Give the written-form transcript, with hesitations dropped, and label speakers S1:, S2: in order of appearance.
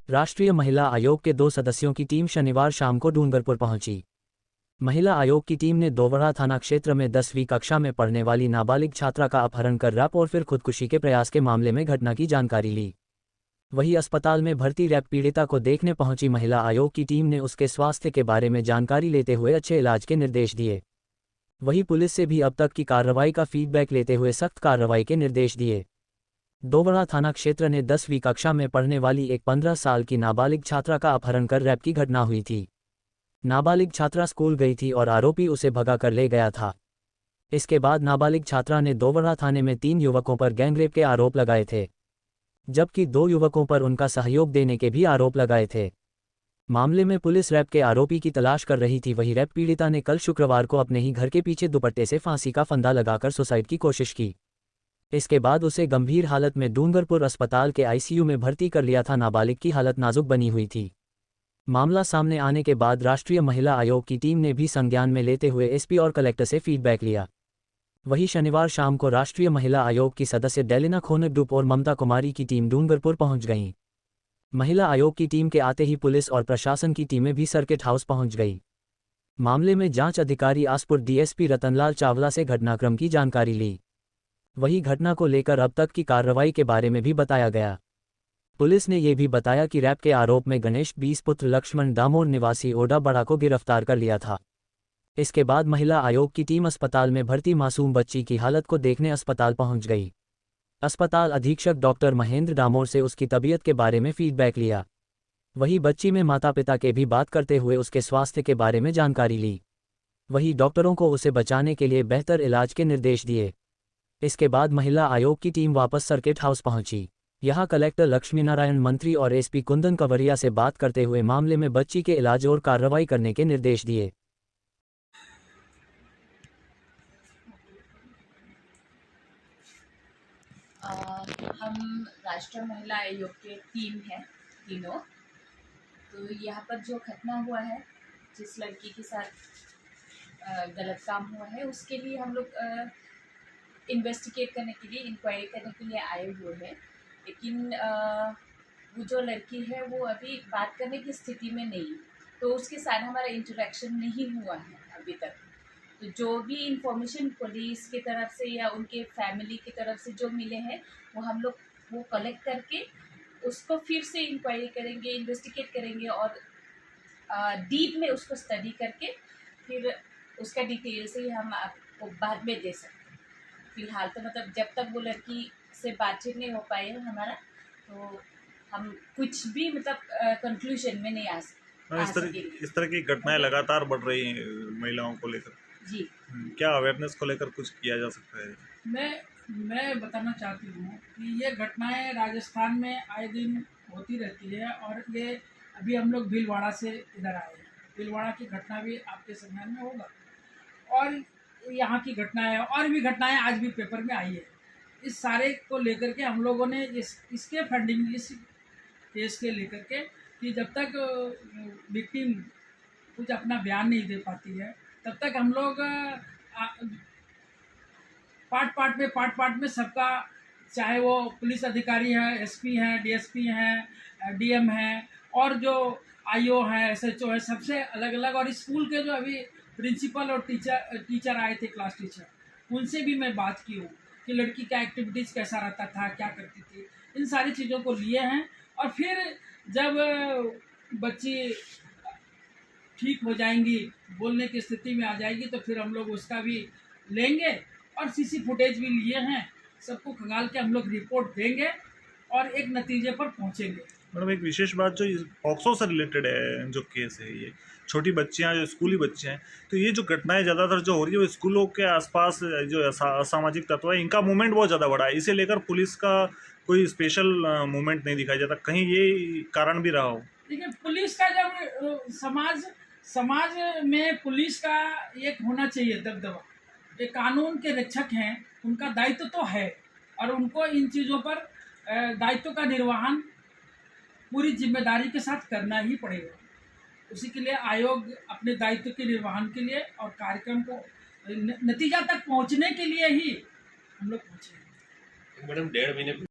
S1: राष्ट्रीय महिला आयोग के 2 सदस्यों की टीम शनिवार शाम को डूंगरपुर पहुंची। महिला आयोग की टीम ने दोवड़ा थाना क्षेत्र में 10वीं कक्षा में पढ़ने वाली नाबालिग छात्रा का अपहरण कर रैप और फिर खुदकुशी के प्रयास के मामले में घटना की जानकारी ली। वहीं अस्पताल में भर्ती रैप पीड़िता को देखने पहुंची महिला आयोग की टीम ने उसके स्वास्थ्य के बारे में जानकारी लेते हुए अच्छे इलाज के निर्देश दिए। वहीं पुलिस से भी अब तक की कार्रवाई का फीडबैक लेते हुए सख्त कार्रवाई के निर्देश दिए। दोवड़ा थाना क्षेत्र ने 10वीं कक्षा में पढ़ने वाली एक 15 साल की नाबालिग छात्रा का अपहरण कर रैप की घटना हुई थी। नाबालिग छात्रा स्कूल गई थी और आरोपी उसे भगा कर ले गया था। इसके बाद नाबालिग छात्रा ने दोवड़ा थाने में 3 युवकों पर गैंगरेप के आरोप लगाए थे, जबकि 2 युवकों पर उनका सहयोग देने के भी आरोप लगाए थे। मामले में पुलिस रैप के आरोपी की तलाश कर रही थी। वहीं रैप पीड़िता ने कल शुक्रवार को अपने ही घर के पीछे दुपट्टे से फांसी का फंदा लगाकर सुसाइड की कोशिश की। इसके बाद उसे गंभीर हालत में डूंगरपुर अस्पताल के आईसीयू में भर्ती कर लिया था। नाबालिग की हालत नाजुक बनी हुई थी। मामला सामने आने के बाद राष्ट्रीय महिला आयोग की टीम ने भी संज्ञान में लेते हुए एसपी और कलेक्टर से फीडबैक लिया। वहीं शनिवार शाम को राष्ट्रीय महिला आयोग की सदस्य डेलिना खोनगडुप और ममता कुमारी की टीम डूंगरपुर पहुंच गईं। महिला आयोग की टीम के आते ही पुलिस और प्रशासन की टीमें भी सर्किट हाउस पहुंच गई। मामले में जांच अधिकारी आसपुर डीएसपी रतनलाल चावला से घटनाक्रम की जानकारी ली। वहीं घटना को लेकर अब तक की कार्रवाई के बारे में भी बताया गया। पुलिस ने यह भी बताया कि रैप के आरोप में गणेश 20 पुत्र लक्ष्मण दामोर निवासी ओडा बड़ा को गिरफ्तार कर लिया था। इसके बाद महिला आयोग की टीम अस्पताल में भर्ती मासूम बच्ची की हालत को देखने अस्पताल पहुंच गई। अस्पताल अधीक्षक डॉक्टर महेंद्र डामोर से उसकी तबीयत के बारे में फीडबैक लिया। वहीं बच्ची में माता पिता के भी बात करते हुए उसके स्वास्थ्य के बारे में जानकारी ली। वहीं डॉक्टरों को उसे बचाने के लिए बेहतर इलाज के निर्देश दिए। इसके बाद महिला आयोग की टीम वापस सर्किट हाउस पहुंची। यहां कलेक्टर लक्ष्मीनारायण, मंत्री और एसपी कुंदन कंवरिया से बात करते हुए मामले में बच्ची के इलाज और कार्रवाई करने के निर्देश दिए।
S2: हम राष्ट्रीय महिला आयोग के टीम हैं तीनों। तो यहाँ पर जो घटना हुआ है, जिस लड़की के साथ गलत काम हुआ है, उसके लिए हम लोग इन्वेस्टिगेट करने के लिए, इंक्वायरी करने के लिए आए हुए हैं। लेकिन वो जो लड़की है वो अभी बात करने की स्थिति में नहीं, तो उसके साथ हमारा इंटरेक्शन नहीं हुआ है अभी तक। तो जो भी इंफॉर्मेशन पुलिस की तरफ से या उनके फैमिली की तरफ से जो मिले हैं, वो हम लोग वो कलेक्ट करके उसको फिर से इंक्वायरी करेंगे, इन्वेस्टिगेट करेंगे और डीप में उसको स्टडी करके फिर उसका डिटेल से हम आपको बाद में दे सकते हैं। फिलहाल तो मतलब जब तक वो लड़की से बातचीत नहीं हो पाई है हमारा, तो हम कुछ भी मतलब कंक्लूजन में नहीं आ सकेंगे।
S3: इस तरह की घटनाएं लगातार बढ़ रही हैं महिलाओं को लेकर
S2: जी।
S3: क्या अवेयरनेस को लेकर कुछ किया जा सकता है?
S4: मैं बताना चाहती हूँ कि ये घटनाएं राजस्थान में आए दिन होती रहती है और ये अभी हम लोग भीलवाड़ा से इधर आए हैं। भीलवाड़ा की घटना भी आपके संज्ञान में होगा और यहाँ की घटनाएं और भी घटनाएं आज भी पेपर में आई है। इस सारे को लेकर के हम लोगों ने इसके फंडिंग, इस केस के लेकर के कि जब तक विक्टिम कुछ अपना बयान नहीं दे पाती है, तब तक हम लोग पार्ट में सबका, चाहे वो पुलिस अधिकारी है, एसपी हैं, डीएसपी हैं, डीएम हैं और जो आईओ हैं, एसएचओ है, सबसे अलग अलग, और स्कूल के जो अभी प्रिंसिपल और टीचर आए थे, क्लास टीचर, उनसे भी मैं बात की हूँ कि लड़की का एक्टिविटीज़ कैसा रहता था, क्या करती थी। इन सारी चीज़ों को लिए हैं और फिर जब बच्ची ठीक हो जाएंगी, बोलने की स्थिति में आ जाएगी, तो फिर हम लोग उसका भी लेंगे और सीसी फुटेज भी लिए हैं। सबको खंगाल के हम लोग रिपोर्ट देंगे और एक नतीजे पर पहुंचेंगे।
S3: मैडम, एक विशेष बात जो पॉक्सो से रिलेटेड है, जो केस है, ये छोटी बच्चियां, जो स्कूली बच्चे हैं, तो ये जो घटनाएं ज़्यादातर जो हो रही है वो स्कूलों के आसपास जो असामाजिक तत्व है, इनका मूवमेंट बहुत ज़्यादा बढ़ा है। इसे लेकर पुलिस का कोई स्पेशल मूवमेंट नहीं दिखाई जाता, कहीं ये कारण भी रहा हो?
S4: देखिए, पुलिस का जब समाज में पुलिस का एक होना चाहिए दबदबा। ये कानून के रक्षक हैं, उनका दायित्व तो है और उनको इन चीज़ों पर दायित्व का निर्वहन पूरी जिम्मेदारी के साथ करना ही पड़ेगा। उसी के लिए आयोग अपने दायित्व के निर्वहन के लिए और कार्यक्रम को नतीजा तक पहुंचने के लिए ही हम लोग पहुंचे।
S5: मैडम, 1.5 महीने